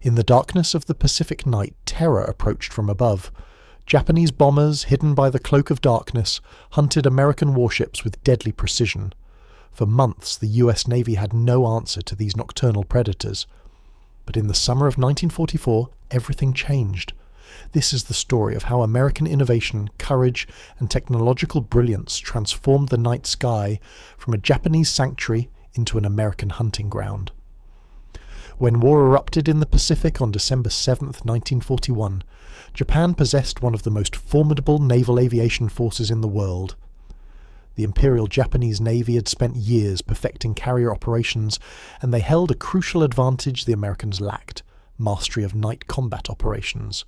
In the darkness of the Pacific night, terror approached from above. Japanese bombers, hidden by the cloak of darkness, hunted American warships with deadly precision. For months, the US Navy had no answer to these nocturnal predators. But in the summer of 1944, everything changed. This is the story of how American innovation, courage, and technological brilliance transformed the night sky from a Japanese sanctuary into an American hunting ground. When war erupted in the Pacific on December 7, 1941, Japan possessed one of the most formidable naval aviation forces in the world. The Imperial Japanese Navy had spent years perfecting carrier operations, and they held a crucial advantage the Americans lacked: mastery of night combat operations.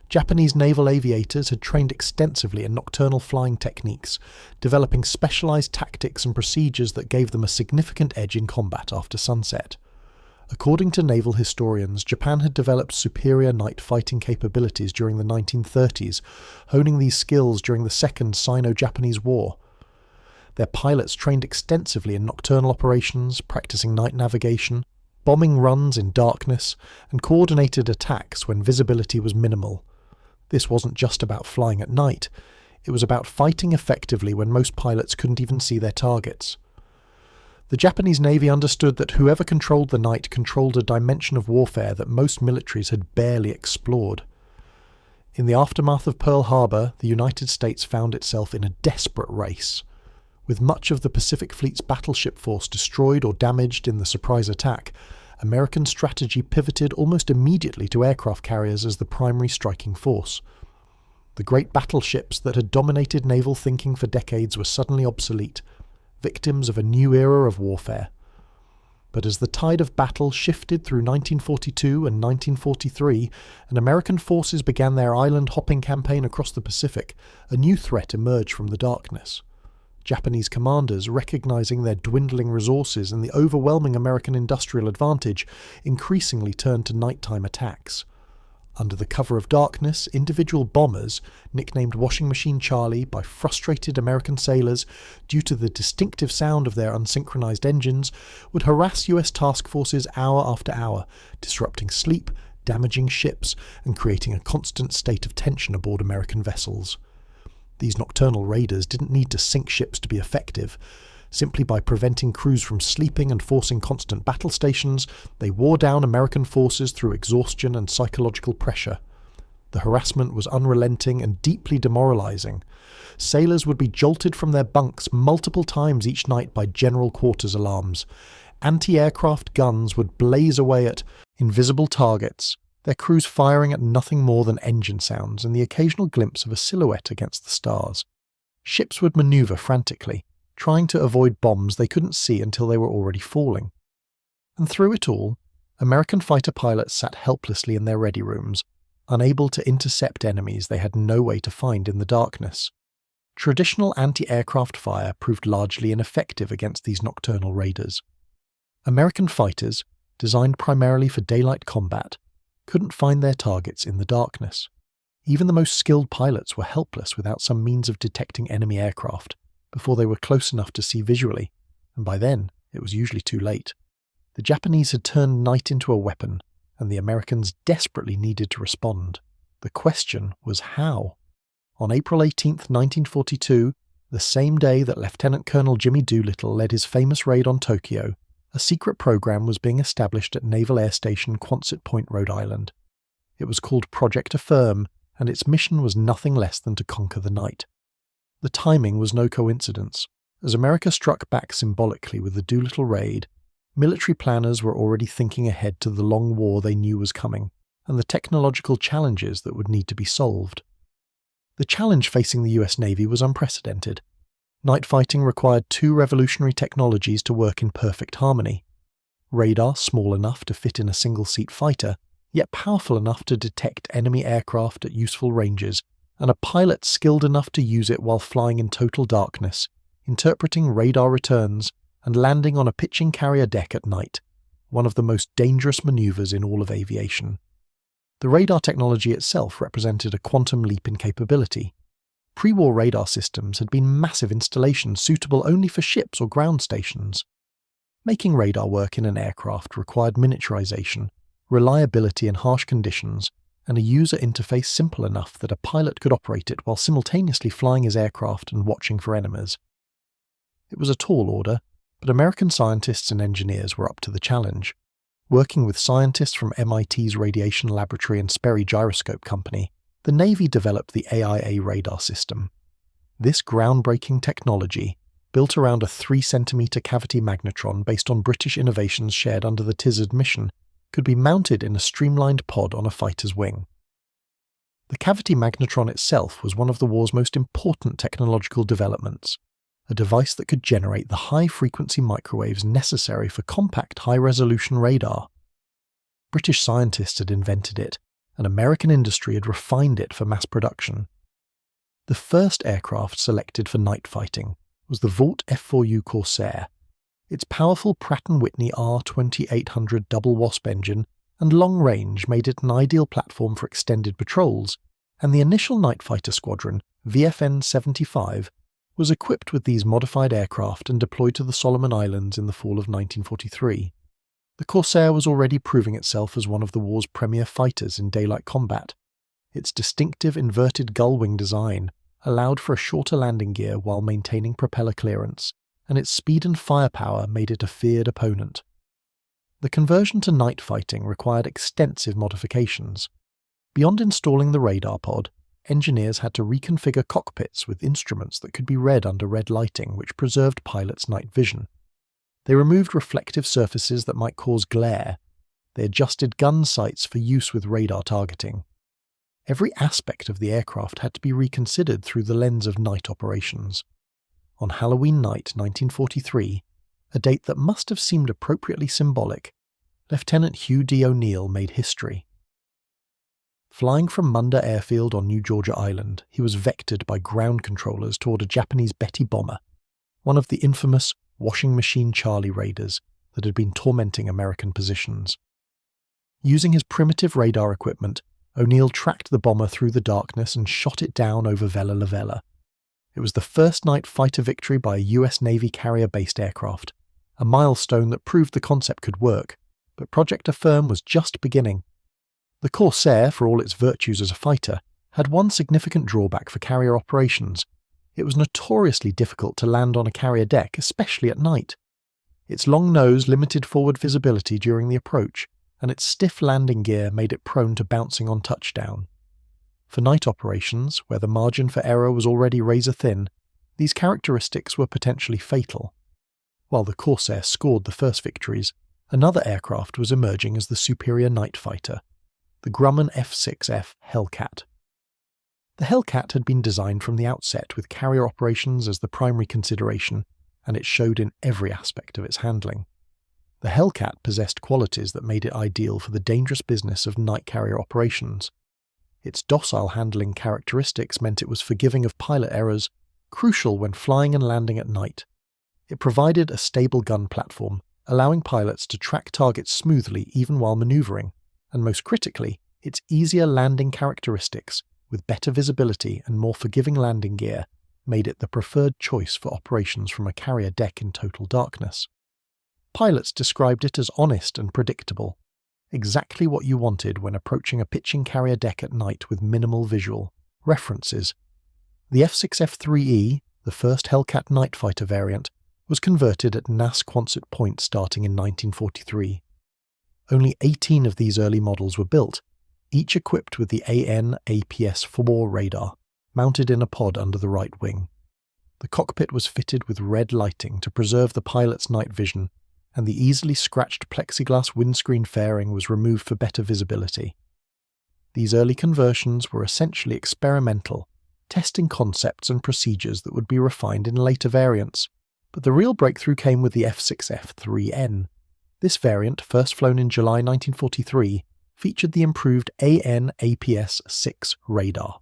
Japanese naval aviators had trained extensively in nocturnal flying techniques, developing specialized tactics and procedures that gave them a significant edge in combat after sunset. According to naval historians, Japan had developed superior night fighting capabilities during the 1930s, honing these skills during the Second Sino-Japanese War. Their pilots trained extensively in nocturnal operations, practicing night navigation, bombing runs in darkness, and coordinated attacks when visibility was minimal. This wasn't just about flying at night, it was about fighting effectively when most pilots couldn't even see their targets. The Japanese Navy understood that whoever controlled the night controlled a dimension of warfare that most militaries had barely explored. In the aftermath of Pearl Harbor, the United States found itself in a desperate race. With much of the Pacific Fleet's battleship force destroyed or damaged in the surprise attack, American strategy pivoted almost immediately to aircraft carriers as the primary striking force. The great battleships that had dominated naval thinking for decades were suddenly obsolete, victims of a new era of warfare. But as the tide of battle shifted through 1942 and 1943, and American forces began their island-hopping campaign across the Pacific, a new threat emerged from the darkness. Japanese commanders, recognizing their dwindling resources and the overwhelming American industrial advantage, increasingly turned to nighttime attacks. Under the cover of darkness, individual bombers, nicknamed Washing Machine Charlie by frustrated American sailors due to the distinctive sound of their unsynchronized engines, would harass US task forces hour after hour, disrupting sleep, damaging ships, and creating a constant state of tension aboard American vessels. These nocturnal raiders didn't need to sink ships to be effective. Simply by preventing crews from sleeping and forcing constant battle stations, they wore down American forces through exhaustion and psychological pressure. The harassment was unrelenting and deeply demoralizing. Sailors would be jolted from their bunks multiple times each night by general quarters alarms. Anti-aircraft guns would blaze away at invisible targets, their crews firing at nothing more than engine sounds and the occasional glimpse of a silhouette against the stars. Ships would maneuver frantically, trying to avoid bombs they couldn't see until they were already falling. And through it all, American fighter pilots sat helplessly in their ready rooms, unable to intercept enemies they had no way to find in the darkness. Traditional anti-aircraft fire proved largely ineffective against these nocturnal raiders. American fighters, designed primarily for daylight combat, couldn't find their targets in the darkness. Even the most skilled pilots were helpless without some means of detecting enemy aircraft before they were close enough to see visually, and by then it was usually too late. The Japanese had turned night into a weapon, and the Americans desperately needed to respond. The question was how. On April 18, 1942, the same day that Lieutenant Colonel Jimmy Doolittle led his famous raid on Tokyo, a secret program was being established at Naval Air Station Quonset Point, Rhode Island. It was called Project Affirm, and its mission was nothing less than to conquer the night. The timing was no coincidence. As America struck back symbolically with the Doolittle raid, military planners were already thinking ahead to the long war they knew was coming, and the technological challenges that would need to be solved. The challenge facing the US Navy was unprecedented. Night fighting required two revolutionary technologies to work in perfect harmony. Radar small enough to fit in a single-seat fighter, yet powerful enough to detect enemy aircraft at useful ranges, and a pilot skilled enough to use it while flying in total darkness, interpreting radar returns, and landing on a pitching carrier deck at night, one of the most dangerous maneuvers in all of aviation. The radar technology itself represented a quantum leap in capability. Pre-war radar systems had been massive installations suitable only for ships or ground stations. Making radar work in an aircraft required miniaturization, reliability in harsh conditions, and a user interface simple enough that a pilot could operate it while simultaneously flying his aircraft and watching for enemies. It was a tall order, but American scientists and engineers were up to the challenge. Working with scientists from MIT's Radiation Laboratory and Sperry Gyroscope Company, the Navy developed the AIA radar system. This groundbreaking technology, built around a 3-centimetre cavity magnetron based on British innovations shared under the TISAD mission, could be mounted in a streamlined pod on a fighter's wing. The cavity magnetron itself was one of the war's most important technological developments, a device that could generate the high-frequency microwaves necessary for compact high-resolution radar. British scientists had invented it, and American industry had refined it for mass production. The first aircraft selected for night fighting was the Vought F4U Corsair. Its powerful Pratt & Whitney R2800 double wasp engine and long range made it an ideal platform for extended patrols, and the initial night fighter squadron, VFN 75, was equipped with these modified aircraft and deployed to the Solomon Islands in the fall of 1943. The Corsair was already proving itself as one of the war's premier fighters in daylight combat. Its distinctive inverted gull-wing design allowed for a shorter landing gear while maintaining propeller clearance, and its speed and firepower made it a feared opponent. The conversion to night fighting required extensive modifications. Beyond installing the radar pod, engineers had to reconfigure cockpits with instruments that could be read under red lighting, which preserved pilots' night vision. They removed reflective surfaces that might cause glare. They adjusted gun sights for use with radar targeting. Every aspect of the aircraft had to be reconsidered through the lens of night operations. On Halloween night 1943, a date that must have seemed appropriately symbolic, Lieutenant Hugh D. O'Neill made history. Flying from Munda Airfield on New Georgia Island, he was vectored by ground controllers toward a Japanese Betty bomber, one of the infamous Washing Machine Charlie raiders that had been tormenting American positions. Using his primitive radar equipment, O'Neill tracked the bomber through the darkness and shot it down over Vella La Vella. It was the first night fighter victory by a US Navy carrier-based aircraft, a milestone that proved the concept could work, but Project Affirm was just beginning. The Corsair, for all its virtues as a fighter, had one significant drawback for carrier operations. It was notoriously difficult to land on a carrier deck, especially at night. Its long nose limited forward visibility during the approach, and its stiff landing gear made it prone to bouncing on touchdown. For night operations, where the margin for error was already razor-thin, these characteristics were potentially fatal. While the Corsair scored the first victories, another aircraft was emerging as the superior night fighter, the Grumman F6F Hellcat. The Hellcat had been designed from the outset with carrier operations as the primary consideration, and it showed in every aspect of its handling. The Hellcat possessed qualities that made it ideal for the dangerous business of night carrier operations. Its docile handling characteristics meant it was forgiving of pilot errors, crucial when flying and landing at night. It provided a stable gun platform, allowing pilots to track targets smoothly even while maneuvering, and most critically, its easier landing characteristics, with better visibility and more forgiving landing gear, made it the preferred choice for operations from a carrier deck in total darkness. Pilots described it as honest and predictable, exactly what you wanted when approaching a pitching carrier deck at night with minimal visual. References: the F6F-3E, the first Hellcat night fighter variant, was converted at NAS Quonset Point starting in 1943. Only 18 of these early models were built, each equipped with the AN/APS-4 radar, mounted in a pod under the right wing. The cockpit was fitted with red lighting to preserve the pilot's night vision, and the easily scratched plexiglass windscreen fairing was removed for better visibility. These early conversions were essentially experimental, testing concepts and procedures that would be refined in later variants, but the real breakthrough came with the F6F-3N. This variant, first flown in July 1943, featured the improved AN/APS-6 radar.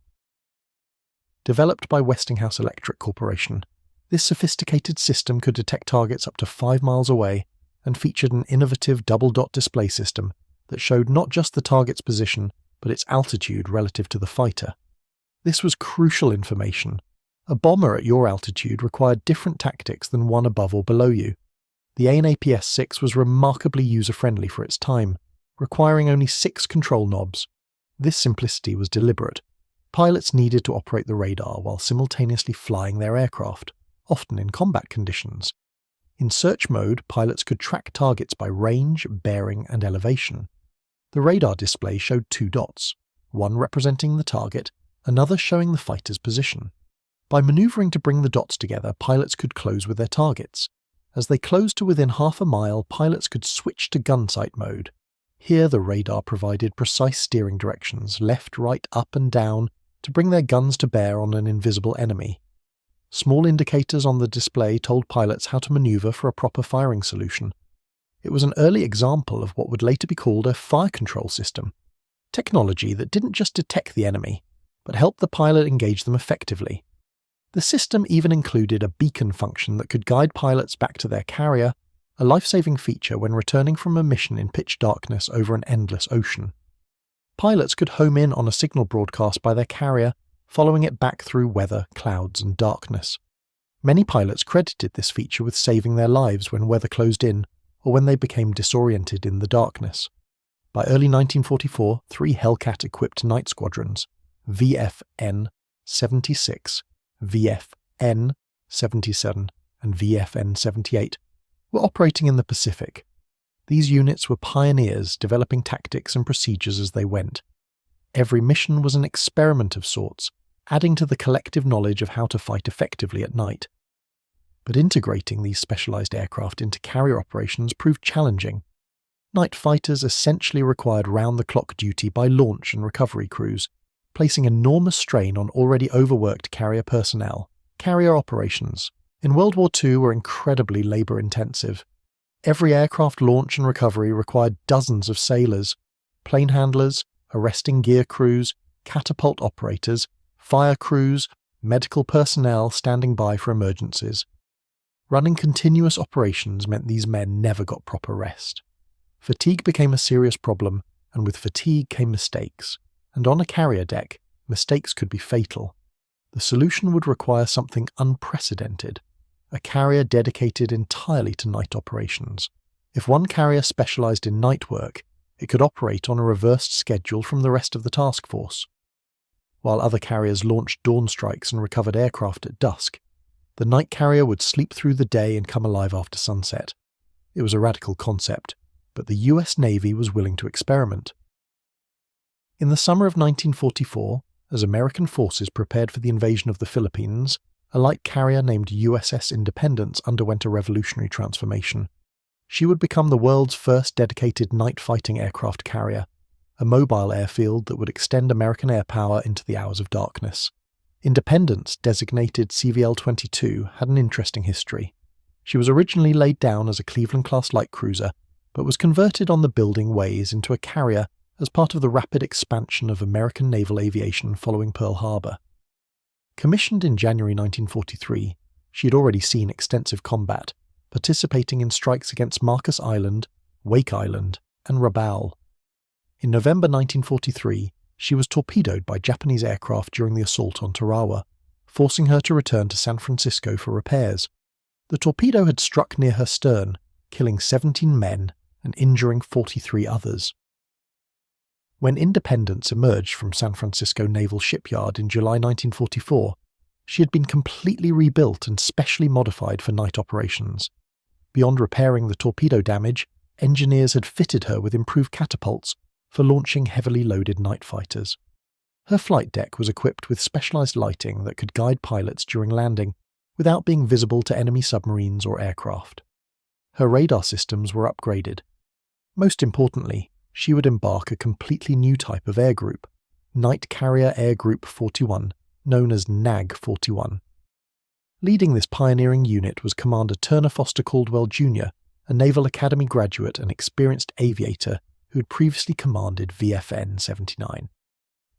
Developed by Westinghouse Electric Corporation, this sophisticated system could detect targets up to 5 miles away and featured an innovative double-dot display system that showed not just the target's position, but its altitude relative to the fighter. This was crucial information. A bomber at your altitude required different tactics than one above or below you. The AN/APS-6 was remarkably user-friendly for its time, requiring only 6 control knobs. This simplicity was deliberate. Pilots needed to operate the radar while simultaneously flying their aircraft, often in combat conditions. In search mode, pilots could track targets by range, bearing, and elevation. The radar display showed 2 dots, one representing the target, another showing the fighter's position. By maneuvering to bring the dots together, pilots could close with their targets. As they closed to within half a mile, pilots could switch to gunsight mode. Here the radar provided precise steering directions, left, right, up and down, to bring their guns to bear on an invisible enemy. Small indicators on the display told pilots how to maneuver for a proper firing solution. It was an early example of what would later be called a fire control system, technology that didn't just detect the enemy, but helped the pilot engage them effectively. The system even included a beacon function that could guide pilots back to their carrier, a life-saving feature when returning from a mission in pitch darkness over an endless ocean. Pilots could home in on a signal broadcast by their carrier, following it back through weather, clouds, and darkness. Many pilots credited this feature with saving their lives when weather closed in, or when they became disoriented in the darkness. By early 1944, 3 Hellcat-equipped night squadrons, VFN 76, VFN 77, and VFN 78, were operating in the Pacific. These units were pioneers, developing tactics and procedures as they went. Every mission was an experiment of sorts, adding to the collective knowledge of how to fight effectively at night. But integrating these specialized aircraft into carrier operations proved challenging. Night fighters essentially required round-the-clock duty by launch and recovery crews, placing enormous strain on already overworked carrier personnel. Carrier operations in World War II were incredibly labor-intensive. Every aircraft launch and recovery required dozens of sailors, plane handlers, arresting gear crews, catapult operators, fire crews, medical personnel standing by for emergencies. Running continuous operations meant these men never got proper rest. Fatigue became a serious problem, and with fatigue came mistakes. And on a carrier deck, mistakes could be fatal. The solution would require something unprecedented, a carrier dedicated entirely to night operations. If one carrier specialized in night work, it could operate on a reversed schedule from the rest of the task force. While other carriers launched dawn strikes and recovered aircraft at dusk, the night carrier would sleep through the day and come alive after sunset. It was a radical concept, but the US Navy was willing to experiment. In the summer of 1944, as American forces prepared for the invasion of the Philippines, a light carrier named USS Independence underwent a revolutionary transformation. She would become the world's first dedicated night-fighting aircraft carrier, a mobile airfield that would extend American air power into the hours of darkness. Independence, designated CVL-22, had an interesting history. She was originally laid down as a Cleveland-class light cruiser, but was converted on the building ways into a carrier as part of the rapid expansion of American naval aviation following Pearl Harbor. Commissioned in January 1943, she had already seen extensive combat, participating in strikes against Marcus Island, Wake Island, and Rabaul. In November 1943, she was torpedoed by Japanese aircraft during the assault on Tarawa, forcing her to return to San Francisco for repairs. The torpedo had struck near her stern, killing 17 men and injuring 43 others. When Independence emerged from San Francisco Naval Shipyard in July 1944, she had been completely rebuilt and specially modified for night operations. Beyond repairing the torpedo damage, engineers had fitted her with improved catapults for launching heavily loaded night fighters. Her flight deck was equipped with specialized lighting that could guide pilots during landing without being visible to enemy submarines or aircraft. Her radar systems were upgraded. Most importantly, she would embark a completely new type of air group, Night Carrier Air Group 41, known as NAG 41. Leading this pioneering unit was Commander Turner Foster Caldwell Jr., a Naval Academy graduate and experienced aviator who had previously commanded VFN 79.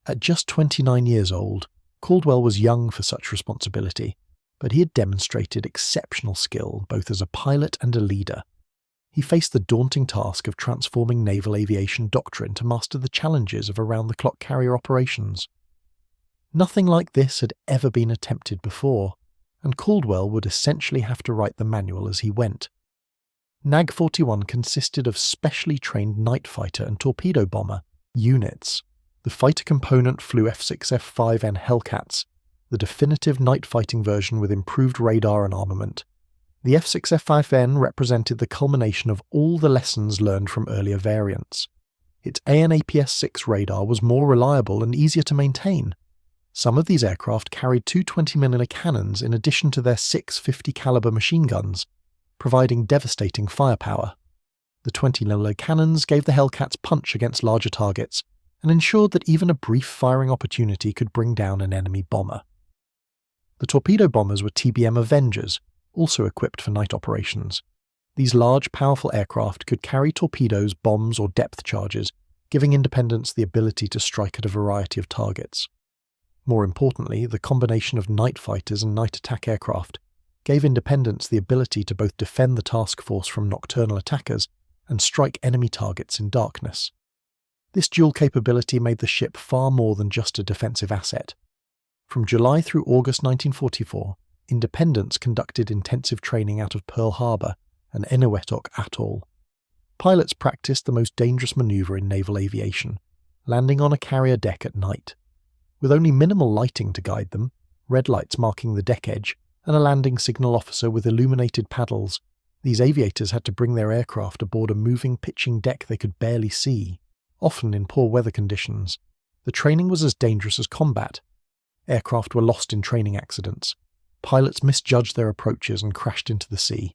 At just 29 years old, Caldwell was young for such responsibility, but he had demonstrated exceptional skill both as a pilot and a leader. He faced the daunting task of transforming naval aviation doctrine to master the challenges of around-the-clock carrier operations. Nothing like this had ever been attempted before, and Caldwell would essentially have to write the manual as he went. NAG-41 consisted of specially trained night fighter and torpedo bomber units. The fighter component flew F6F Hellcats, the definitive night fighting version with improved radar and armament. The F6F represented the culmination of all the lessons learned from earlier variants. Its AN/APS-6 radar was more reliable and easier to maintain. Some of these aircraft carried two 20mm cannons in addition to their 6 50 caliber machine guns, providing devastating firepower. The 20mm cannons gave the Hellcats punch against larger targets and ensured that even a brief firing opportunity could bring down an enemy bomber. The torpedo bombers were TBM Avengers, also equipped for night operations. These large, powerful aircraft could carry torpedoes, bombs, or depth charges, giving Independence the ability to strike at a variety of targets. More importantly, the combination of night fighters and night attack aircraft gave Independence the ability to both defend the task force from nocturnal attackers and strike enemy targets in darkness. This dual capability made the ship far more than just a defensive asset. From July through August 1944, Independence conducted intensive training out of Pearl Harbor and Eniwetok Atoll. Pilots practiced the most dangerous maneuver in naval aviation, landing on a carrier deck at night. With only minimal lighting to guide them, red lights marking the deck edge, and a landing signal officer with illuminated paddles, these aviators had to bring their aircraft aboard a moving pitching deck they could barely see, often in poor weather conditions. The training was as dangerous as combat. Aircraft were lost in training accidents. Pilots misjudged their approaches and crashed into the sea.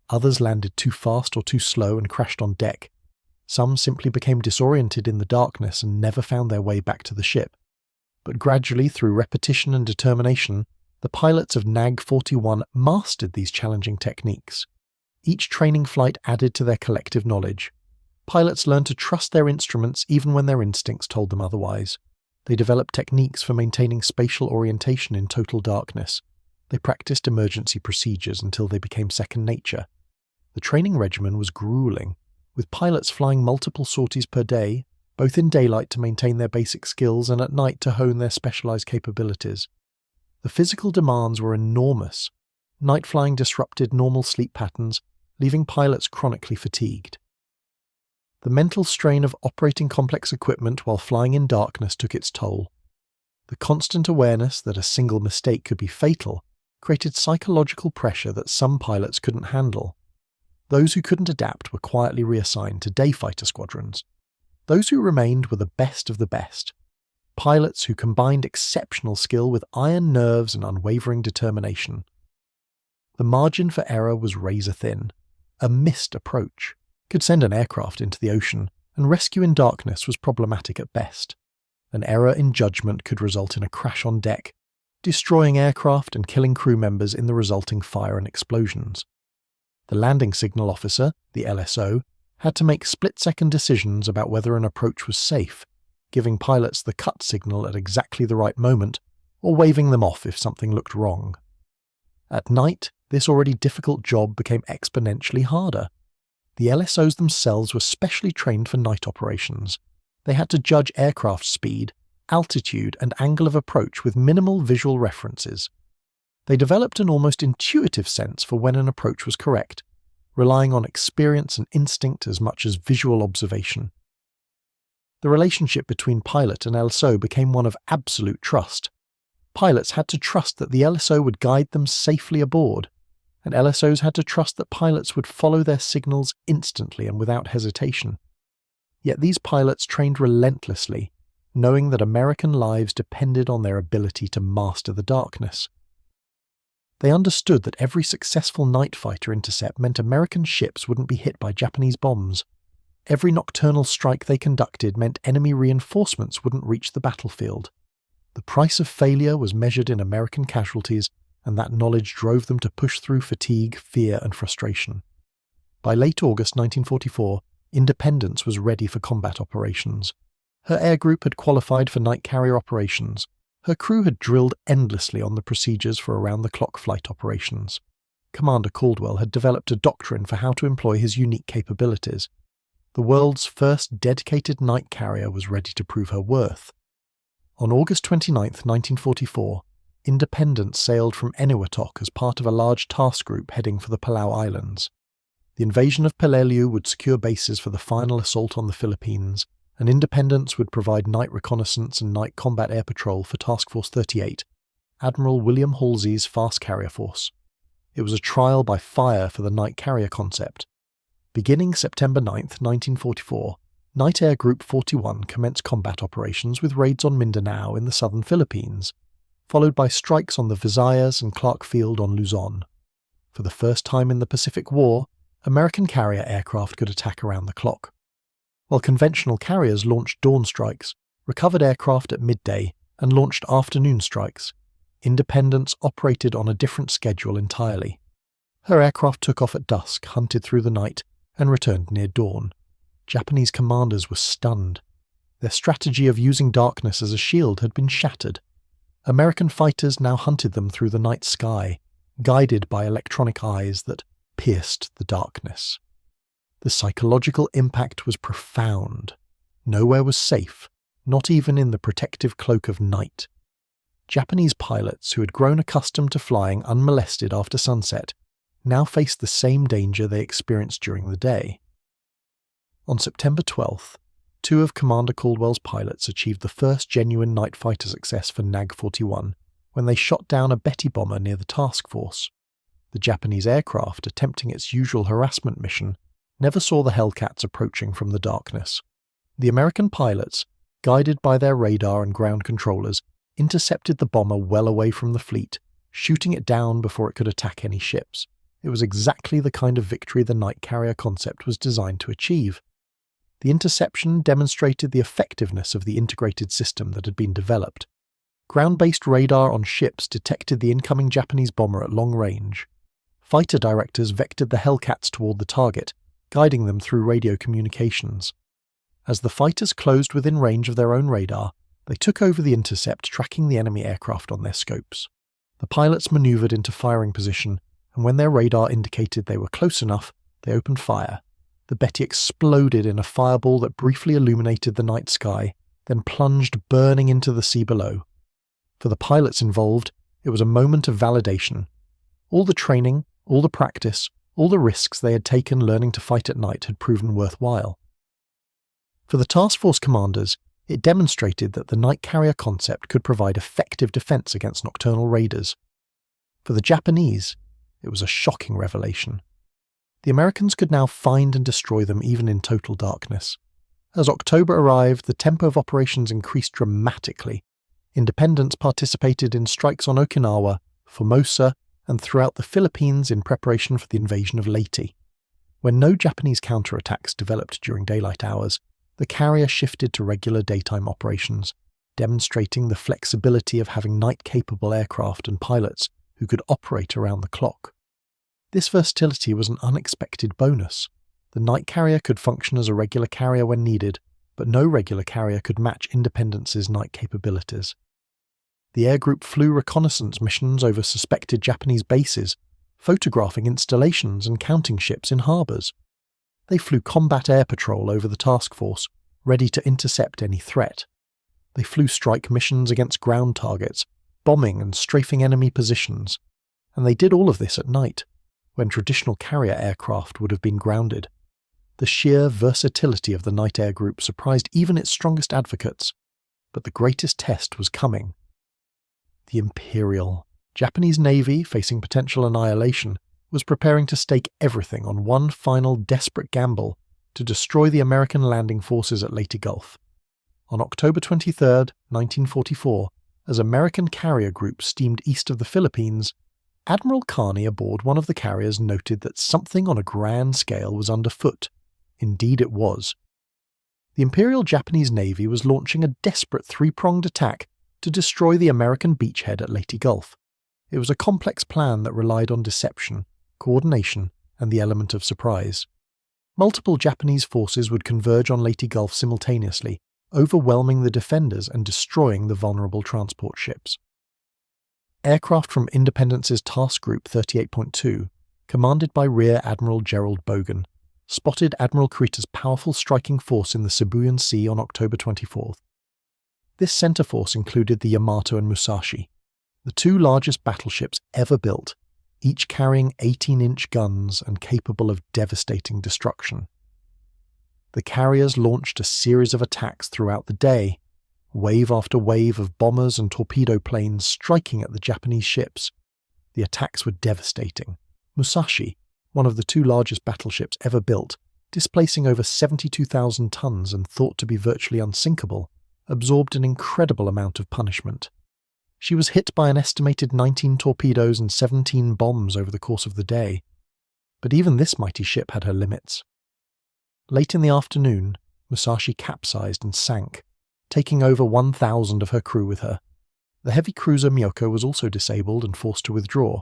Others landed too fast or too slow and crashed on deck. Some simply became disoriented in the darkness and never found their way back to the ship. But gradually, through repetition and determination, the pilots of NAG-41 mastered these challenging techniques. Each training flight added to their collective knowledge. Pilots learned to trust their instruments even when their instincts told them otherwise. They developed techniques for maintaining spatial orientation in total darkness. They practiced emergency procedures until they became second nature. The training regimen was grueling, with pilots flying multiple sorties per day, both in daylight to maintain their basic skills and at night to hone their specialized capabilities. The physical demands were enormous. Night flying disrupted normal sleep patterns, leaving pilots chronically fatigued. The mental strain of operating complex equipment while flying in darkness took its toll. The constant awareness that a single mistake could be fatal created psychological pressure that some pilots couldn't handle. Those who couldn't adapt were quietly reassigned to day fighter squadrons. Those who remained were the best of the best. Pilots who combined exceptional skill with iron nerves and unwavering determination. The margin for error was razor thin. A missed approach could send an aircraft into the ocean, and rescue in darkness was problematic at best. An error in judgment could result in a crash on deck, destroying aircraft and killing crew members in the resulting fire and explosions. The landing signal officer, the LSO, had to make split-second decisions about whether an approach was safe, giving pilots the cut signal at exactly the right moment, or waving them off if something looked wrong. At night, this already difficult job became exponentially harder. The LSOs themselves were specially trained for night operations. They had to judge aircraft speed, altitude, and angle of approach with minimal visual references. They developed an almost intuitive sense for when an approach was correct, relying on experience and instinct as much as visual observation. The relationship between pilot and LSO became one of absolute trust. Pilots had to trust that the LSO would guide them safely aboard, and LSOs had to trust that pilots would follow their signals instantly and without hesitation. Yet these pilots trained relentlessly, knowing that American lives depended on their ability to master the darkness. They understood that every successful night fighter intercept meant American ships wouldn't be hit by Japanese bombs. Every nocturnal strike they conducted meant enemy reinforcements wouldn't reach the battlefield. The price of failure was measured in American casualties, and that knowledge drove them to push through fatigue, fear, and frustration. By late August 1944, Independence was ready for combat operations. Her air group had qualified for night carrier operations. Her crew had drilled endlessly on the procedures for around-the-clock flight operations. Commander Caldwell had developed a doctrine for how to employ his unique capabilities. The world's first dedicated night carrier was ready to prove her worth. On August 29, 1944, Independence sailed from Eniwetok as part of a large task group heading for the Palau Islands. The invasion of Peleliu would secure bases for the final assault on the Philippines, and Independence would provide night reconnaissance and night combat air patrol for Task Force 38, Admiral William Halsey's fast carrier force. It was a trial by fire for the night carrier concept. Beginning September 9, 1944, Night Air Group 41 commenced combat operations with raids on Mindanao in the southern Philippines, followed by strikes on the Visayas and Clark Field on Luzon. For the first time in the Pacific War, American carrier aircraft could attack around the clock. While conventional carriers launched dawn strikes, recovered aircraft at midday, and launched afternoon strikes, Independence operated on a different schedule entirely. Her aircraft took off at dusk, hunted through the night, and returned near dawn. Japanese commanders were stunned. Their strategy of using darkness as a shield had been shattered. American fighters now hunted them through the night sky, guided by electronic eyes that pierced the darkness. The psychological impact was profound. Nowhere was safe, not even in the protective cloak of night. Japanese pilots who had grown accustomed to flying unmolested after sunset now faced the same danger they experienced during the day. On September 12th, two of Commander Caldwell's pilots achieved the first genuine night fighter success for NAG-41 when they shot down a Betty bomber near the task force. The Japanese aircraft, attempting its usual harassment mission, never saw the Hellcats approaching from the darkness. The American pilots, guided by their radar and ground controllers, intercepted the bomber well away from the fleet, shooting it down before it could attack any ships. It was exactly the kind of victory the night carrier concept was designed to achieve. The interception demonstrated the effectiveness of the integrated system that had been developed. Ground-based radar on ships detected the incoming Japanese bomber at long range. Fighter directors vectored the Hellcats toward the target, guiding them through radio communications. As the fighters closed within range of their own radar, they took over the intercept, tracking the enemy aircraft on their scopes. The pilots maneuvered into firing position, and when their radar indicated they were close enough, they opened fire. The Betty exploded in a fireball that briefly illuminated the night sky, then plunged burning into the sea below. For the pilots involved, it was a moment of validation. All the training, all the practice, all the risks they had taken learning to fight at night had proven worthwhile. For the task force commanders, it demonstrated that the night carrier concept could provide effective defense against nocturnal raiders. For the Japanese, it was a shocking revelation. The Americans could now find and destroy them even in total darkness. As October arrived, the tempo of operations increased dramatically. Independence participated in strikes on Okinawa, Formosa, and throughout the Philippines in preparation for the invasion of Leyte. When no Japanese counterattacks developed during daylight hours, the carrier shifted to regular daytime operations, demonstrating the flexibility of having night-capable aircraft and pilots who could operate around the clock. This versatility was an unexpected bonus. The night carrier could function as a regular carrier when needed, but no regular carrier could match Independence's night capabilities. The air group flew reconnaissance missions over suspected Japanese bases, photographing installations and counting ships in harbours. They flew combat air patrol over the task force, ready to intercept any threat. They flew strike missions against ground targets, bombing and strafing enemy positions. And they did all of this at night, when traditional carrier aircraft would have been grounded. The sheer versatility of the Night Air Group surprised even its strongest advocates. But the greatest test was coming. The Imperial, Japanese Navy, facing potential annihilation, was preparing to stake everything on one final desperate gamble to destroy the American landing forces at Leyte Gulf. On October 23, 1944, as American carrier groups steamed east of the Philippines, Admiral Carney aboard one of the carriers noted that something on a grand scale was underfoot. Indeed it was. The Imperial Japanese Navy was launching a desperate three-pronged attack to destroy the American beachhead at Leyte Gulf. It was a complex plan that relied on deception, coordination, and the element of surprise. Multiple Japanese forces would converge on Leyte Gulf simultaneously, overwhelming the defenders and destroying the vulnerable transport ships. Aircraft from Independence's Task Group 38.2, commanded by Rear Admiral Gerald Bogan, spotted Admiral Kurita's powerful striking force in the Sibuyan Sea on October 24th. This center force included the Yamato and Musashi, the two largest battleships ever built, each carrying 18-inch guns and capable of devastating destruction. The carriers launched a series of attacks throughout the day, wave after wave of bombers and torpedo planes striking at the Japanese ships. The attacks were devastating. Musashi, one of the two largest battleships ever built, displacing over 72,000 tons and thought to be virtually unsinkable, absorbed an incredible amount of punishment. She was hit by an estimated 19 torpedoes and 17 bombs over the course of the day. But even this mighty ship had her limits. Late in the afternoon, Musashi capsized and sank, taking over 1,000 of her crew with her. The heavy cruiser Myoko was also disabled and forced to withdraw.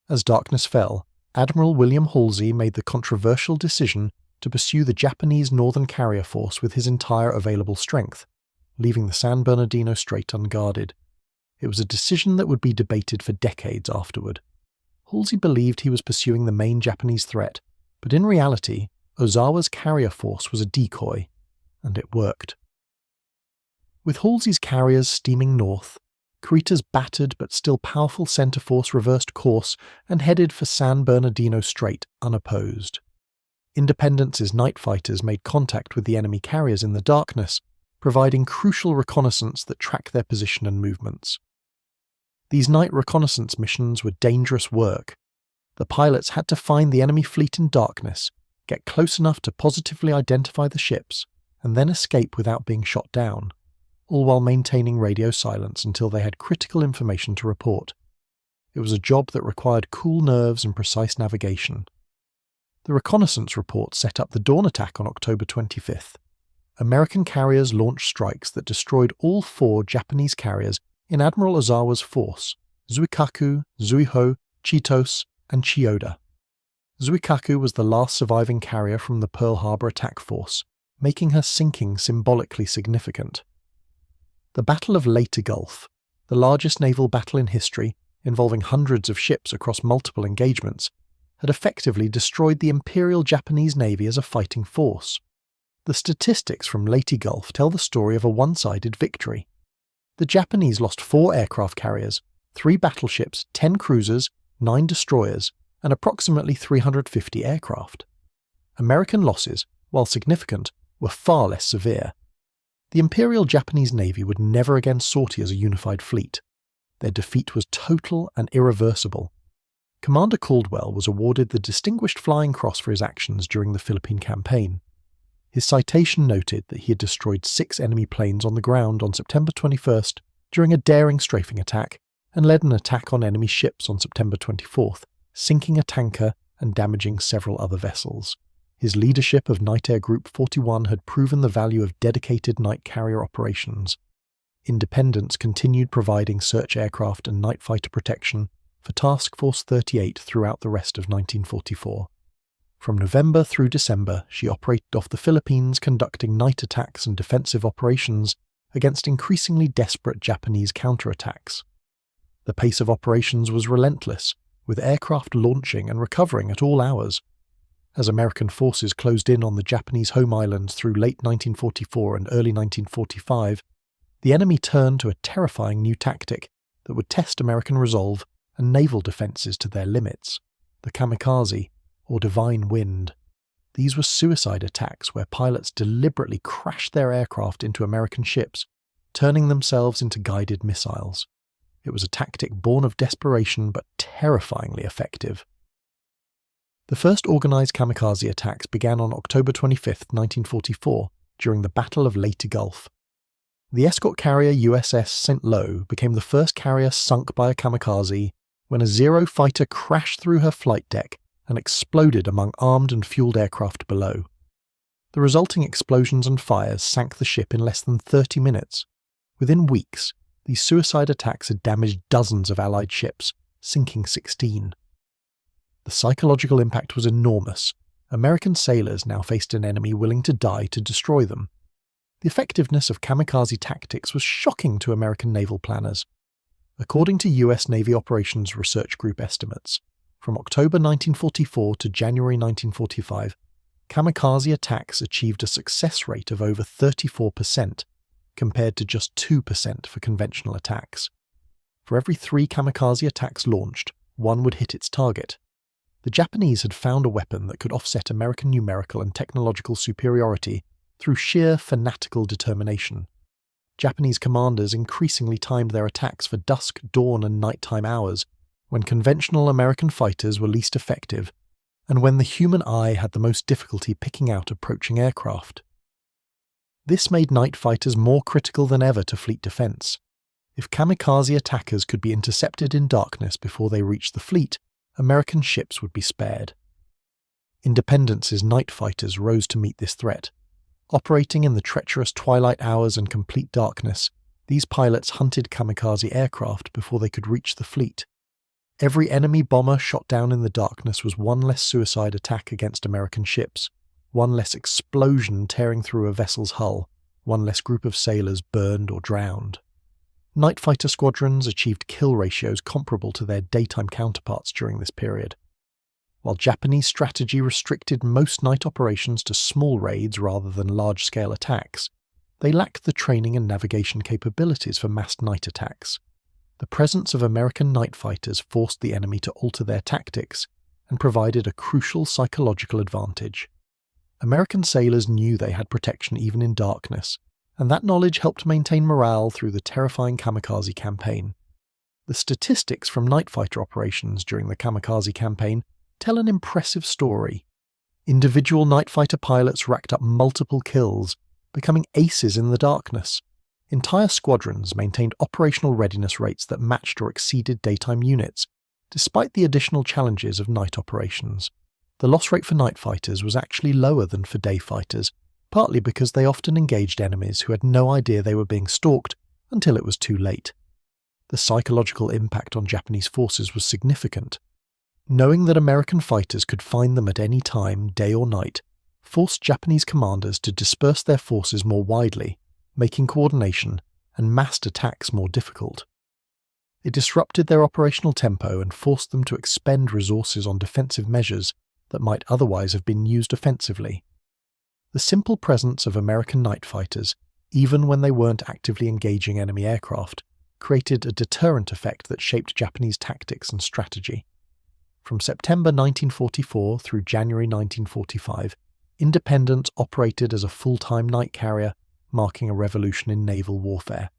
As darkness fell, Admiral William Halsey made the controversial decision to pursue the Japanese Northern Carrier Force with his entire available strength, leaving the San Bernardino Strait unguarded. It was a decision that would be debated for decades afterward. Halsey believed he was pursuing the main Japanese threat, but in reality, Ozawa's carrier force was a decoy, and it worked. With Halsey's carriers steaming north, Kurita's battered but still powerful center force reversed course and headed for San Bernardino Strait unopposed. Independence's night fighters made contact with the enemy carriers in the darkness, providing crucial reconnaissance that tracked their position and movements. These night reconnaissance missions were dangerous work. The pilots had to find the enemy fleet in darkness, get close enough to positively identify the ships, and then escape without being shot down, all while maintaining radio silence until they had critical information to report. It was a job that required cool nerves and precise navigation. The reconnaissance report set up the dawn attack on October 25th. American carriers launched strikes that destroyed all 4 Japanese carriers in Admiral Ozawa's force: Zuikaku, Zuiho, Chitos, and Chiyoda. Zuikaku was the last surviving carrier from the Pearl Harbor attack force, making her sinking symbolically significant. The Battle of Leyte Gulf, the largest naval battle in history, involving hundreds of ships across multiple engagements, had effectively destroyed the Imperial Japanese Navy as a fighting force. The statistics from Leyte Gulf tell the story of a one-sided victory. The Japanese lost 4 aircraft carriers, 3 battleships, 10 cruisers, 9 destroyers, and approximately 350 aircraft. American losses, while significant, were far less severe. The Imperial Japanese Navy would never again sortie as a unified fleet. Their defeat was total and irreversible. Commander Caldwell was awarded the Distinguished Flying Cross for his actions during the Philippine campaign. His citation noted that he had destroyed 6 enemy planes on the ground on September 21st during a daring strafing attack and led an attack on enemy ships on September 24th, sinking a tanker and damaging several other vessels. His leadership of Night Air Group 41 had proven the value of dedicated night carrier operations. Independence continued providing search aircraft and night fighter protection for Task Force 38 throughout the rest of 1944. From November through December, she operated off the Philippines, conducting night attacks and defensive operations against increasingly desperate Japanese counterattacks. The pace of operations was relentless, with aircraft launching and recovering at all hours. As American forces closed in on the Japanese home islands through late 1944 and early 1945, the enemy turned to a terrifying new tactic that would test American resolve and naval defences to their limits: the kamikaze, or divine wind. These were suicide attacks where pilots deliberately crashed their aircraft into American ships, turning themselves into guided missiles. It was a tactic born of desperation but terrifyingly effective. The first organised kamikaze attacks began on October 25, 1944, during the Battle of Leyte Gulf. The escort carrier USS St. Lo became the first carrier sunk by a kamikaze when a Zero fighter crashed through her flight deck and exploded among armed and fueled aircraft below. The resulting explosions and fires sank the ship in less than 30 minutes. Within weeks, these suicide attacks had damaged dozens of Allied ships, sinking 16. The psychological impact was enormous. American sailors now faced an enemy willing to die to destroy them. The effectiveness of kamikaze tactics was shocking to American naval planners. According to US Navy Operations Research Group estimates, from October 1944 to January 1945, kamikaze attacks achieved a success rate of over 34%, compared to just 2% for conventional attacks. For every 3 kamikaze attacks launched, one would hit its target. The Japanese had found a weapon that could offset American numerical and technological superiority through sheer fanatical determination. Japanese commanders increasingly timed their attacks for dusk, dawn, and nighttime hours, when conventional American fighters were least effective, and when the human eye had the most difficulty picking out approaching aircraft. This made night fighters more critical than ever to fleet defense. If kamikaze attackers could be intercepted in darkness before they reached the fleet, American ships would be spared. Independence's night fighters rose to meet this threat. Operating in the treacherous twilight hours and complete darkness, these pilots hunted kamikaze aircraft before they could reach the fleet. Every enemy bomber shot down in the darkness was one less suicide attack against American ships, one less explosion tearing through a vessel's hull, one less group of sailors burned or drowned. Night fighter squadrons achieved kill ratios comparable to their daytime counterparts during this period. While Japanese strategy restricted most night operations to small raids rather than large-scale attacks, they lacked the training and navigation capabilities for massed night attacks. The presence of American night fighters forced the enemy to alter their tactics and provided a crucial psychological advantage. American sailors knew they had protection even in darkness, and that knowledge helped maintain morale through the terrifying kamikaze campaign. The statistics from night fighter operations during the kamikaze campaign tell an impressive story. Individual night fighter pilots racked up multiple kills, becoming aces in the darkness. Entire squadrons maintained operational readiness rates that matched or exceeded daytime units, despite the additional challenges of night operations. The loss rate for night fighters was actually lower than for day fighters, partly because they often engaged enemies who had no idea they were being stalked until it was too late. The psychological impact on Japanese forces was significant. Knowing that American fighters could find them at any time, day or night, forced Japanese commanders to disperse their forces more widely, making coordination and massed attacks more difficult. It disrupted their operational tempo and forced them to expend resources on defensive measures that might otherwise have been used offensively. The simple presence of American night fighters, even when they weren't actively engaging enemy aircraft, created a deterrent effect that shaped Japanese tactics and strategy. From September 1944 through January 1945, Independence operated as a full-time night carrier, marking a revolution in naval warfare.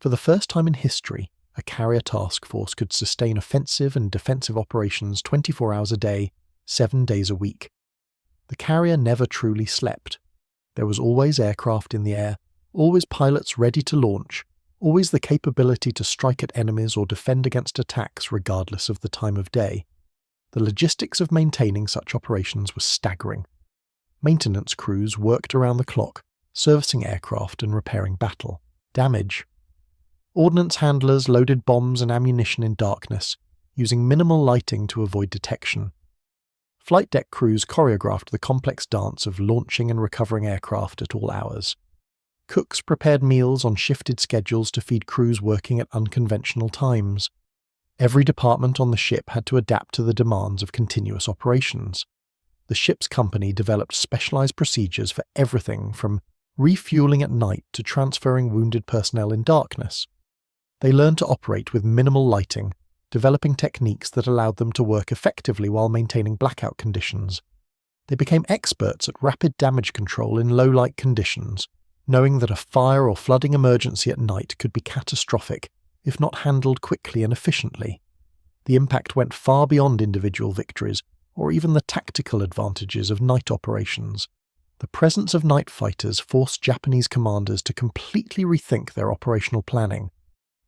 For the first time in history, a carrier task force could sustain offensive and defensive operations 24 hours a day, 7 days a week. The carrier never truly slept. There was always aircraft in the air, always pilots ready to launch, always the capability to strike at enemies or defend against attacks regardless of the time of day. The logistics of maintaining such operations was staggering. Maintenance crews worked around the clock, servicing aircraft and repairing battle damage. Ordnance handlers loaded bombs and ammunition in darkness, using minimal lighting to avoid detection. Flight deck crews choreographed the complex dance of launching and recovering aircraft at all hours. Cooks prepared meals on shifted schedules to feed crews working at unconventional times. Every department on the ship had to adapt to the demands of continuous operations. The ship's company developed specialized procedures for everything from refueling at night to transferring wounded personnel in darkness. They learned to operate with minimal lighting, developing techniques that allowed them to work effectively while maintaining blackout conditions. They became experts at rapid damage control in low-light conditions, knowing that a fire or flooding emergency at night could be catastrophic if not handled quickly and efficiently. The impact went far beyond individual victories or even the tactical advantages of night operations. The presence of night fighters forced Japanese commanders to completely rethink their operational planning.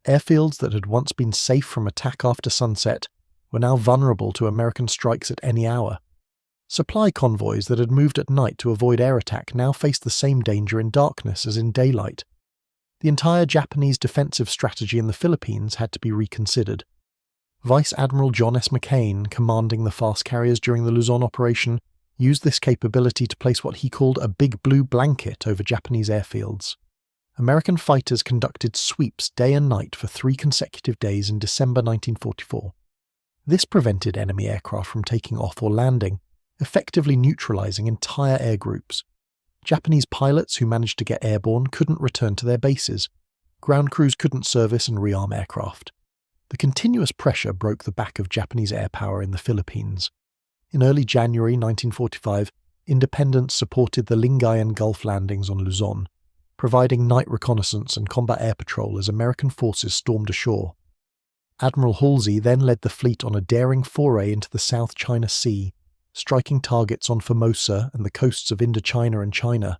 Airfields that had once been safe from attack after sunset were now vulnerable to American strikes at any hour. Supply convoys that had moved at night to avoid air attack now faced the same danger in darkness as in daylight. The entire Japanese defensive strategy in the Philippines had to be reconsidered. Vice Admiral John S. McCain, commanding the fast carriers during the Luzon operation, used this capability to place what he called a big blue blanket over Japanese airfields. American fighters conducted sweeps day and night for 3 consecutive days in December 1944. This prevented enemy aircraft from taking off or landing, effectively neutralizing entire air groups. Japanese pilots who managed to get airborne couldn't return to their bases. Ground crews couldn't service and rearm aircraft. The continuous pressure broke the back of Japanese air power in the Philippines. In early January 1945, Independence supported the Lingayen Gulf landings on Luzon, providing night reconnaissance and combat air patrol as American forces stormed ashore. Admiral Halsey then led the fleet on a daring foray into the South China Sea, striking targets on Formosa and the coasts of Indochina and China.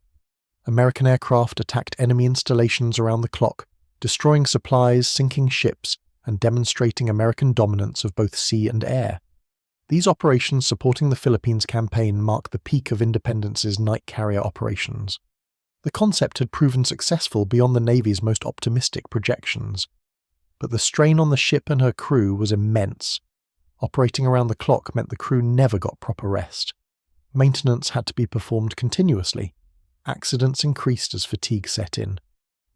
American aircraft attacked enemy installations around the clock, destroying supplies, sinking ships, and demonstrating American dominance of both sea and air. These operations supporting the Philippines campaign marked the peak of Independence's night carrier operations. The concept had proven successful beyond the Navy's most optimistic projections. But the strain on the ship and her crew was immense. Operating around the clock meant the crew never got proper rest. Maintenance had to be performed continuously. Accidents increased as fatigue set in.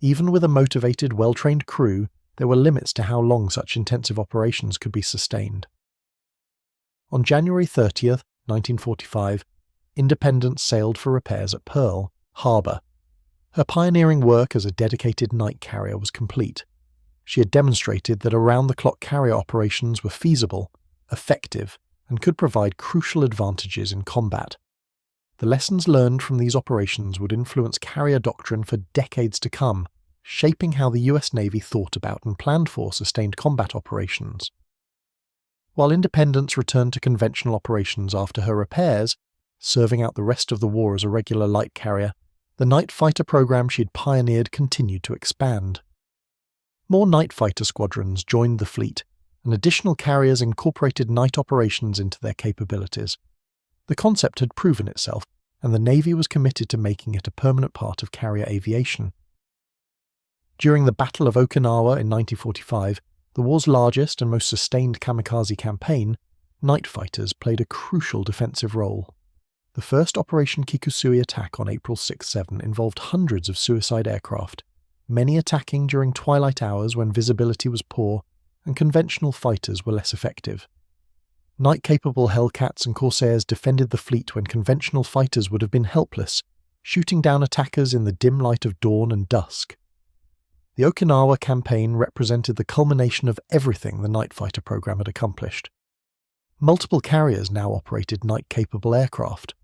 Even with a motivated, well-trained crew, there were limits to how long such intensive operations could be sustained. On January 30th, 1945, Independence sailed for repairs at Pearl Harbor. Her pioneering work as a dedicated night carrier was complete. She had demonstrated that around-the-clock carrier operations were feasible, effective, and could provide crucial advantages in combat. The lessons learned from these operations would influence carrier doctrine for decades to come, shaping how the US Navy thought about and planned for sustained combat operations. While Independence returned to conventional operations after her repairs, serving out the rest of the war as a regular light carrier, the night fighter program she had pioneered continued to expand. More night fighter squadrons joined the fleet, and additional carriers incorporated night operations into their capabilities. The concept had proven itself, and the Navy was committed to making it a permanent part of carrier aviation. During the Battle of Okinawa in 1945, the war's largest and most sustained kamikaze campaign, night fighters played a crucial defensive role. The first Operation Kikusui attack on April 6-7 involved hundreds of suicide aircraft, many attacking during twilight hours when visibility was poor and conventional fighters were less effective. Night-capable Hellcats and Corsairs defended the fleet when conventional fighters would have been helpless, shooting down attackers in the dim light of dawn and dusk. The Okinawa campaign represented the culmination of everything the night fighter program had accomplished. Multiple carriers now operated night-capable aircraft.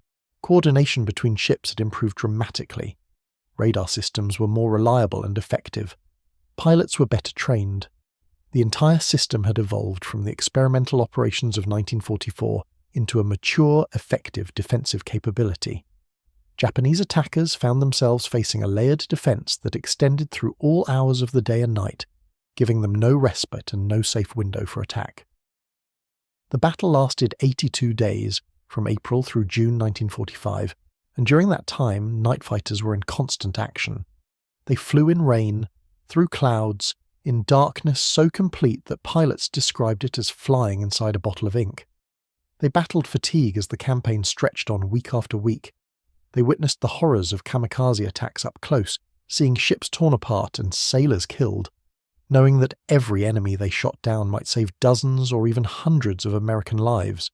Coordination between ships had improved dramatically. Radar systems were more reliable and effective. Pilots were better trained. The entire system had evolved from the experimental operations of 1944 into a mature, effective defensive capability. Japanese attackers found themselves facing a layered defense that extended through all hours of the day and night, giving them no respite and no safe window for attack. The battle lasted 82 days, from April through June 1945, and during that time, night fighters were in constant action. They flew in rain, through clouds, in darkness so complete that pilots described it as flying inside a bottle of ink. They battled fatigue as the campaign stretched on week after week. They witnessed the horrors of kamikaze attacks up close, seeing ships torn apart and sailors killed, knowing that every enemy they shot down might save dozens or even hundreds of American lives.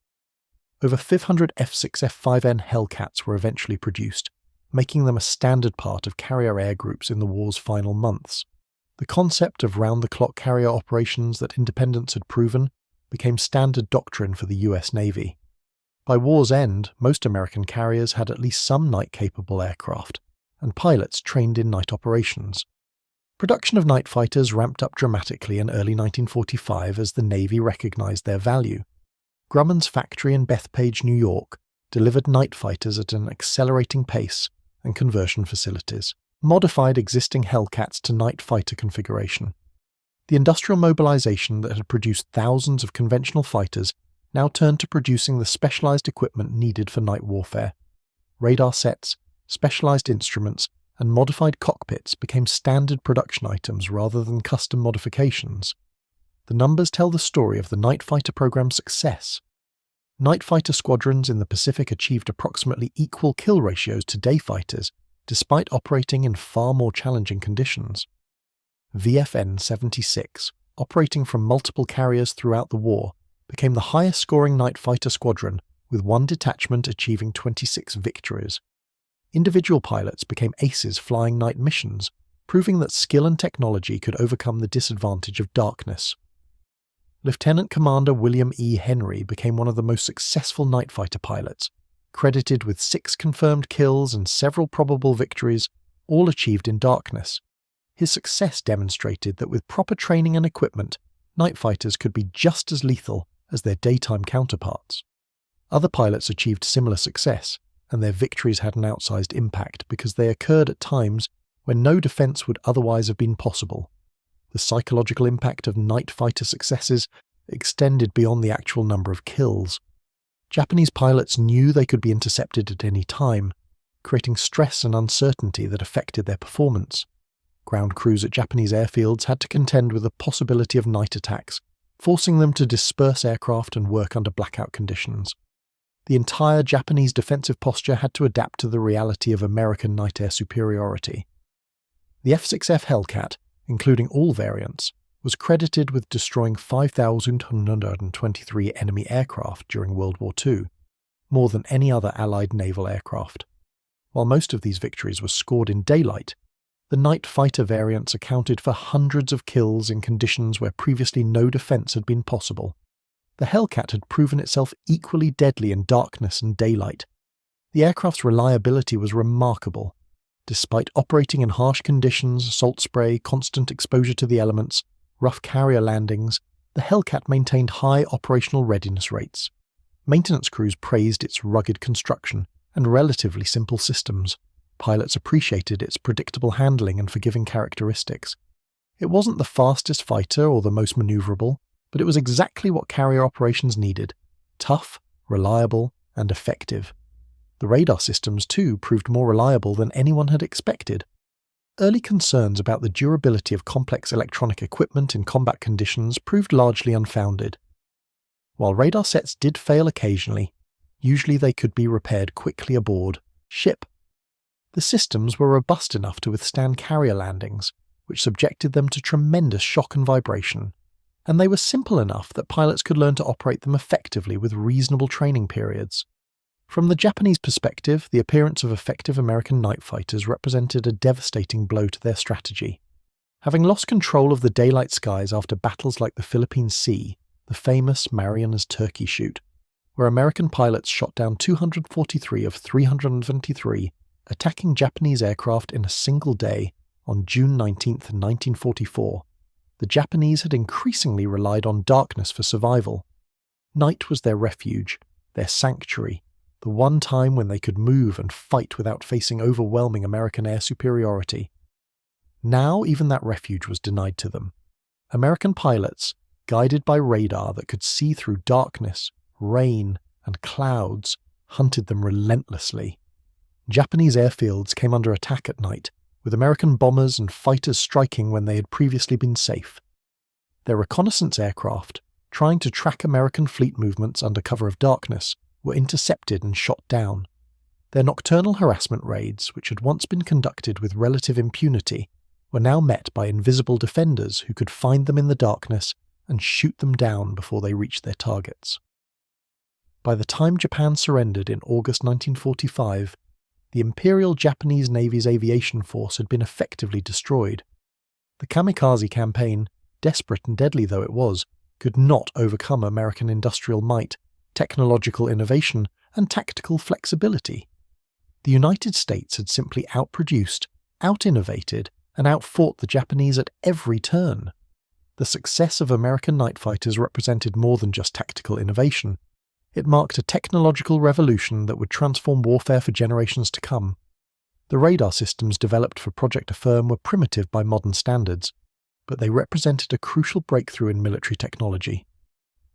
Over 500 F6F Hellcats were eventually produced, making them a standard part of carrier air groups in the war's final months. The concept of round-the-clock carrier operations that Independence had proven became standard doctrine for the US Navy. By war's end, most American carriers had at least some night-capable aircraft, and pilots trained in night operations. Production of night fighters ramped up dramatically in early 1945 as the Navy recognized their value. Grumman's factory in Bethpage, New York, delivered night fighters at an accelerating pace, and conversion facilities modified existing Hellcats to night fighter configuration. The industrial mobilization that had produced thousands of conventional fighters now turned to producing the specialized equipment needed for night warfare. Radar sets, specialized instruments, and modified cockpits became standard production items rather than custom modifications. The numbers tell the story of the night fighter program's success. Night fighter squadrons in the Pacific achieved approximately equal kill ratios to day fighters, despite operating in far more challenging conditions. VFN 76, operating from multiple carriers throughout the war, became the highest-scoring night fighter squadron, with one detachment achieving 26 victories. Individual pilots became aces flying night missions, proving that skill and technology could overcome the disadvantage of darkness. Lieutenant Commander William E. Henry became one of the most successful night fighter pilots, credited with 6 confirmed kills and several probable victories, all achieved in darkness. His success demonstrated that with proper training and equipment, night fighters could be just as lethal as their daytime counterparts. Other pilots achieved similar success, and their victories had an outsized impact because they occurred at times when no defense would otherwise have been possible. The psychological impact of night fighter successes extended beyond the actual number of kills. Japanese pilots knew they could be intercepted at any time, creating stress and uncertainty that affected their performance. Ground crews at Japanese airfields had to contend with the possibility of night attacks, forcing them to disperse aircraft and work under blackout conditions. The entire Japanese defensive posture had to adapt to the reality of American night air superiority. The F6F Hellcat, including all variants, was credited with destroying 5,123 enemy aircraft during World War II, more than any other Allied naval aircraft. While most of these victories were scored in daylight, the night fighter variants accounted for hundreds of kills in conditions where previously no defense had been possible. The Hellcat had proven itself equally deadly in darkness and daylight. The aircraft's reliability was remarkable. Despite operating in harsh conditions, salt spray, constant exposure to the elements, rough carrier landings, the Hellcat maintained high operational readiness rates. Maintenance crews praised its rugged construction and relatively simple systems. Pilots appreciated its predictable handling and forgiving characteristics. It wasn't the fastest fighter or the most maneuverable, but it was exactly what carrier operations needed: tough, reliable, and effective. The radar systems, too, proved more reliable than anyone had expected. Early concerns about the durability of complex electronic equipment in combat conditions proved largely unfounded. While radar sets did fail occasionally, usually they could be repaired quickly aboard ship. The systems were robust enough to withstand carrier landings, which subjected them to tremendous shock and vibration, and they were simple enough that pilots could learn to operate them effectively with reasonable training periods. From the Japanese perspective, the appearance of effective American night fighters represented a devastating blow to their strategy. Having lost control of the daylight skies after battles like the Philippine Sea, the famous Marianas Turkey Shoot, where American pilots shot down 243 of 323, attacking Japanese aircraft in a single day on June 19, 1944, the Japanese had increasingly relied on darkness for survival. Night was their refuge, their sanctuary, the one time when they could move and fight without facing overwhelming American air superiority. Now even that refuge was denied to them. American pilots, guided by radar that could see through darkness, rain, and clouds, hunted them relentlessly. Japanese airfields came under attack at night, with American bombers and fighters striking when they had previously been safe. Their reconnaissance aircraft, trying to track American fleet movements under cover of darkness, were intercepted and shot down. Their nocturnal harassment raids, which had once been conducted with relative impunity, were now met by invisible defenders who could find them in the darkness and shoot them down before they reached their targets. By the time Japan surrendered in August 1945, the Imperial Japanese Navy's aviation force had been effectively destroyed. The kamikaze campaign, desperate and deadly though it was, could not overcome American industrial might, technological innovation, and tactical flexibility. The United States had simply outproduced, out-innovated, and outfought the Japanese at every turn. The success of American night fighters represented more than just tactical innovation. It marked a technological revolution that would transform warfare for generations to come. The radar systems developed for Project Affirm were primitive by modern standards, but they represented a crucial breakthrough in military technology.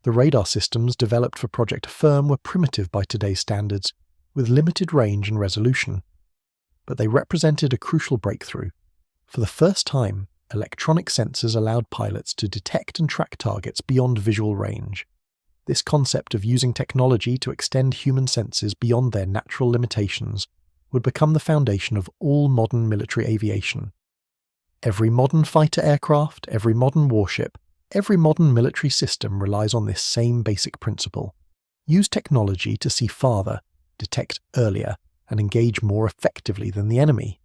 The radar systems developed for Project Affirm were primitive by today's standards, with limited range and resolution. But they represented a crucial breakthrough. For the first time, electronic sensors allowed pilots to detect and track targets beyond visual range. This concept of using technology to extend human senses beyond their natural limitations would become the foundation of all modern military aviation. Every modern fighter aircraft, every modern warship, every modern military system relies on this same basic principle. Use technology to see farther, detect earlier, and engage more effectively than the enemy.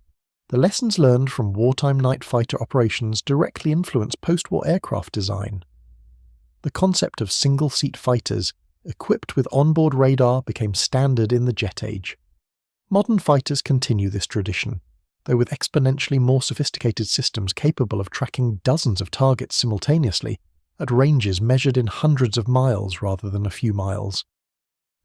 The lessons learned from wartime night fighter operations directly influence post-war aircraft design. The concept of single-seat fighters equipped with onboard radar became standard in the jet age. Modern fighters continue this tradition, though with exponentially more sophisticated systems capable of tracking dozens of targets simultaneously at ranges measured in hundreds of miles rather than a few miles.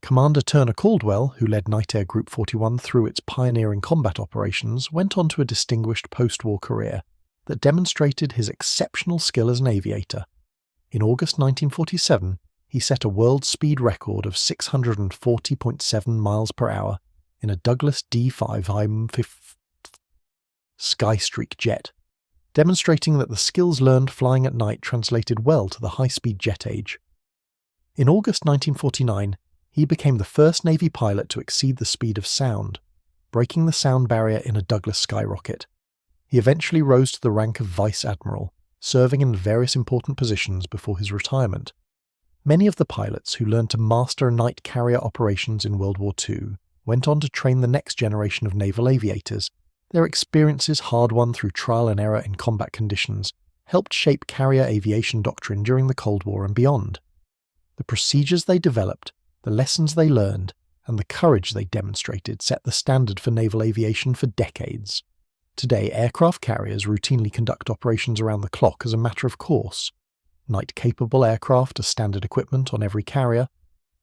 Commander Turner Caldwell, who led Night Air Group 41 through its pioneering combat operations, went on to a distinguished post-war career that demonstrated his exceptional skill as an aviator. In August 1947, he set a world speed record of 640.7 miles per hour in a Douglas D-5 Skystreak jet, demonstrating that the skills learned flying at night translated well to the high-speed jet age. In August 1949, he became the first Navy pilot to exceed the speed of sound, breaking the sound barrier in a Douglas skyrocket. He eventually rose to the rank of Vice Admiral, serving in various important positions before his retirement. Many of the pilots who learned to master night carrier operations in World War II went on to train the next generation of naval aviators. Their experiences, hard-won through trial and error in combat conditions, helped shape carrier aviation doctrine during the Cold War and beyond. The procedures they developed, the lessons they learned, and the courage they demonstrated set the standard for naval aviation for decades. Today, aircraft carriers routinely conduct operations around the clock as a matter of course. Night-capable aircraft are standard equipment on every carrier.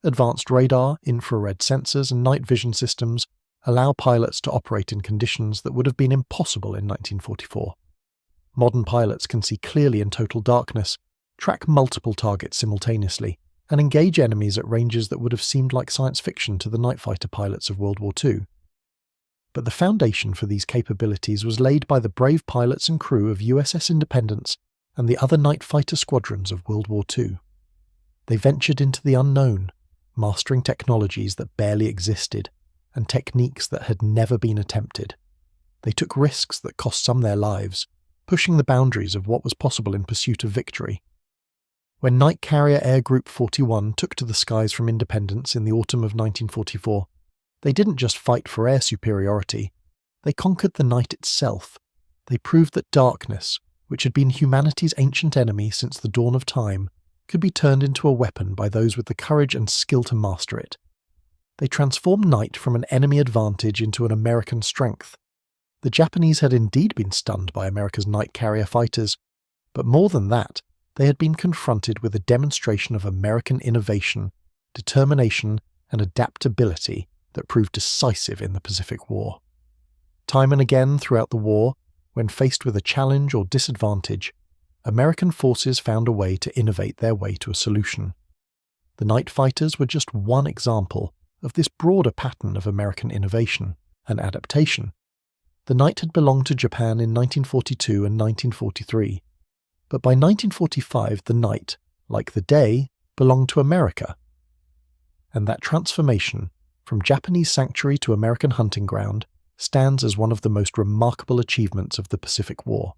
Advanced radar, infrared sensors, and night vision systems allow pilots to operate in conditions that would have been impossible in 1944. Modern pilots can see clearly in total darkness, track multiple targets simultaneously, and engage enemies at ranges that would have seemed like science fiction to the night fighter pilots of World War II. But the foundation for these capabilities was laid by the brave pilots and crew of USS Independence and the other night fighter squadrons of World War II. They ventured into the unknown, mastering technologies that barely existed and techniques that had never been attempted. They took risks that cost some their lives, pushing the boundaries of what was possible in pursuit of victory. When Night Carrier Air Group 41 took to the skies from Independence in the autumn of 1944, they didn't just fight for air superiority, they conquered the night itself. They proved that darkness, which had been humanity's ancient enemy since the dawn of time, could be turned into a weapon by those with the courage and skill to master it. They transformed night from an enemy advantage into an American strength. The Japanese had indeed been stunned by America's night carrier fighters, but more than that, they had been confronted with a demonstration of American innovation, determination, and adaptability that proved decisive in the Pacific War. Time and again throughout the war, when faced with a challenge or disadvantage, American forces found a way to innovate their way to a solution. The night fighters were just one example of this broader pattern of American innovation and adaptation. The night had belonged to Japan in 1942 and 1943, but by 1945 the night, like the day, belonged to America. And that transformation, from Japanese sanctuary to American hunting ground, stands as one of the most remarkable achievements of the Pacific War.